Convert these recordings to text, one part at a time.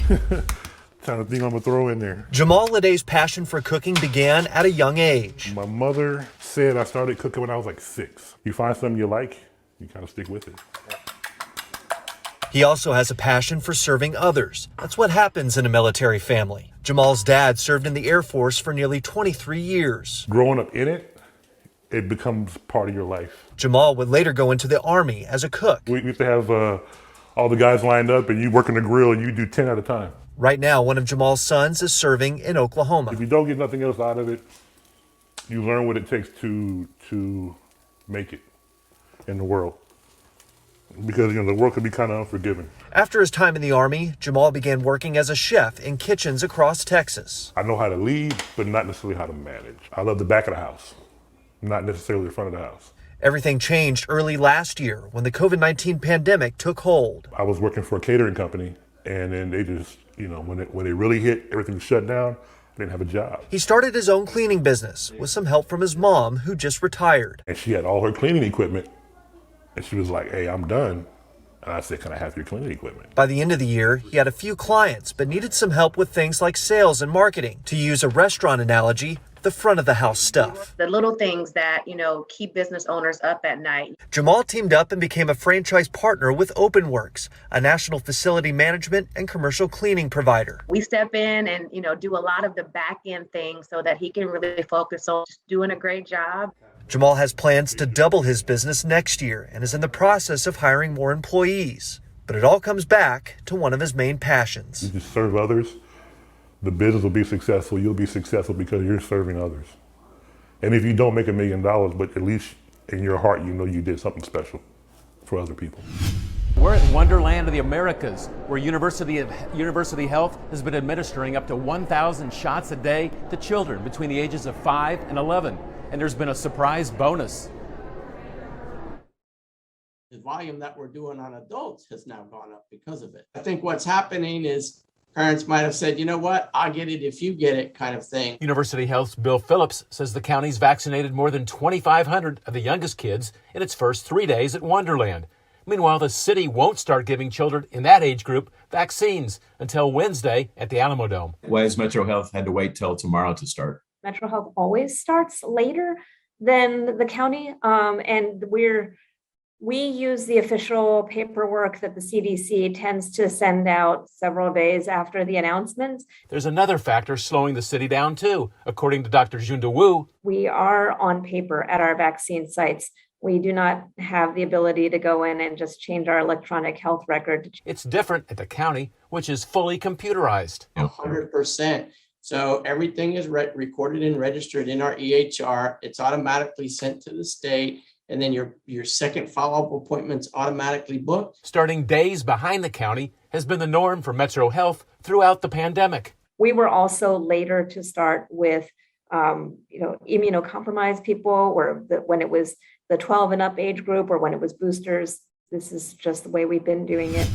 Trying to think I'm gonna throw in there. Jamal Laday's passion for cooking began at a young age. My mother said I started cooking when I was like 6. You find something you like, you kind of stick with it. He also has a passion for serving others. That's what happens in a military family. Jamal's dad served in the Air Force for nearly 23 years. Growing up in it, it becomes part of your life. Jamal would later go into the Army as a cook. We used to have all the guys lined up and you work in the grill and you do 10 at a time. Right now, one of Jamal's sons is serving in Oklahoma. If you don't get nothing else out of it, you learn what it takes to make it in the world. Because the world can be kind of unforgiving. After his time in the Army, Jamal began working as a chef in kitchens across Texas. I know how to lead, but not necessarily how to manage. I love the back of the house, not necessarily the front of the house. Everything changed early last year when the COVID-19 pandemic took hold. I was working for a catering company, and then they just, when it really hit, everything was shut down. I didn't have a job. He started his own cleaning business with some help from his mom, who just retired. And she had all her cleaning equipment, and she was like, "Hey, I'm done." And I said, "Can I have your cleaning equipment?" By the end of the year, he had a few clients, but needed some help with things like sales and marketing. To use a restaurant analogy, the front of the house stuff. The little things that, keep business owners up at night. Jamal teamed up and became a franchise partner with OpenWorks, a national facility management and commercial cleaning provider. We step in and, do a lot of the back end things so that he can really focus on just doing a great job. Jamal has plans to double his business next year and is in the process of hiring more employees. But it all comes back to one of his main passions. You just serve others. The business will be successful. You'll be successful because you're serving others. And if you don't make $1 million, but at least in your heart, you did something special for other people. We're at Wonderland of the Americas, where University Health has been administering up to 1,000 shots a day to children between the ages of 5 and 11. And there's been a surprise bonus. The volume that we're doing on adults has now gone up because of it. I think what's happening is parents might have said, "You know what, I'll get it if you get it," kind of thing. University Health's Bill Phillips says the county's vaccinated more than 2,500 of the youngest kids in its first 3 days at Wonderland. Meanwhile, the city won't start giving children in that age group vaccines until Wednesday at the Alamo Dome. Why has Metro Health had to wait till tomorrow to start? Metro Health always starts later than the county, and we use the official paperwork that the CDC tends to send out several days after the announcements. There's another factor slowing the city down too, according to Dr. Junda Wu. We are on paper at our vaccine sites. We do not have the ability to go in and just change our electronic health record. It's different at the county, which is fully computerized. 100%. So everything is recorded and registered in our EHR. It's automatically sent to the state. And then your second follow-up appointment's automatically booked. Starting days behind the county has been the norm for Metro Health throughout the pandemic. We were also later to start with, immunocompromised people, when it was the 12 and up age group or when it was boosters. This is just the way we've been doing it.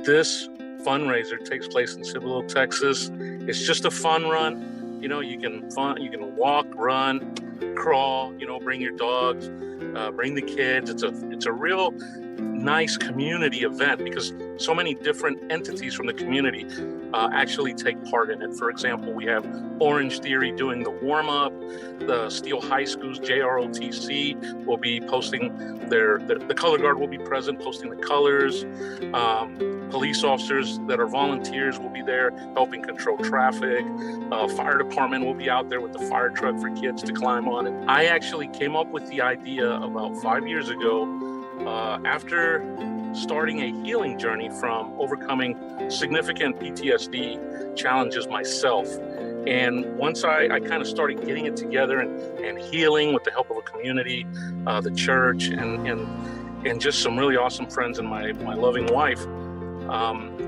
This fundraiser takes place in Cibolo, Texas. It's just a fun run. You can walk, run, crawl, bring your dogs, bring the kids. It's a real nice community event because so many different entities from the community actually take part in it. For example, we have Orange Theory doing the warm-up. The Steele High School's JROTC will be posting the color guard will be present, posting the colors. Police officers that are volunteers will be there helping control traffic. Fire department will be out there with the fire truck for kids to climb on. And I actually came up with the idea about 5 years ago after starting a healing journey from overcoming significant PTSD challenges myself. And once I kind of started getting it together and healing with the help of a community, the church, and just some really awesome friends and my loving wife,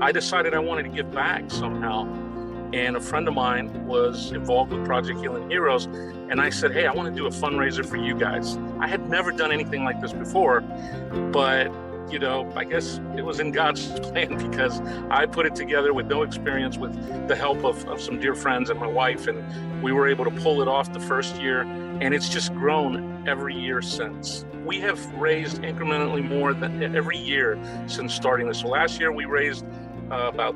I decided I wanted to give back somehow. And a friend of mine was involved with Project Healing Heroes. And I said, hey, I want to do a fundraiser for you guys. I had never done anything like this before, but I guess it was in God's plan because I put it together with no experience, with the help of some dear friends and my wife, and we were able to pull it off the first year, and it's just grown every year since. We have raised incrementally more than every year since starting this. So last year we raised about,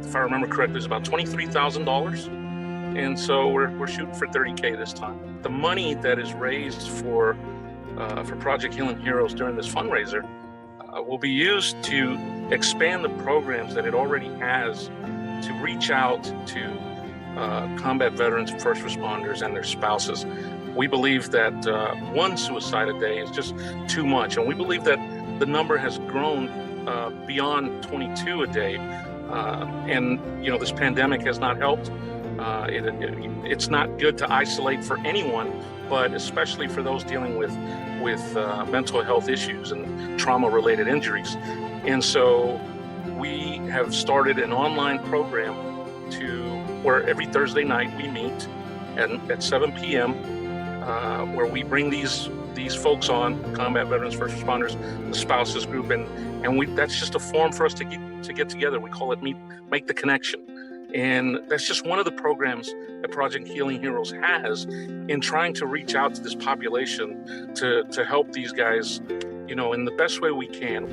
if I remember correctly, it's about $23,000. And so we're shooting for 30K this time. The money that is raised for Project Healing Heroes during this fundraiser will be used to expand the programs that it already has to reach out to combat veterans and first responders and their spouses. We believe that one suicide a day is just too much, and we believe that the number has grown beyond 22 a day. And this pandemic has not helped. It's not good to isolate for anyone, but especially for those dealing with mental health issues and trauma-related injuries. And so we have started an online program where every Thursday night we meet at 7 p.m. Where we bring these folks on, combat veterans, first responders, the spouses group, and that's just a forum for us to get together. We call it Make the Connection. And that's just one of the programs that Project Healing Heroes has in trying to reach out to this population to help these guys, in the best way we can.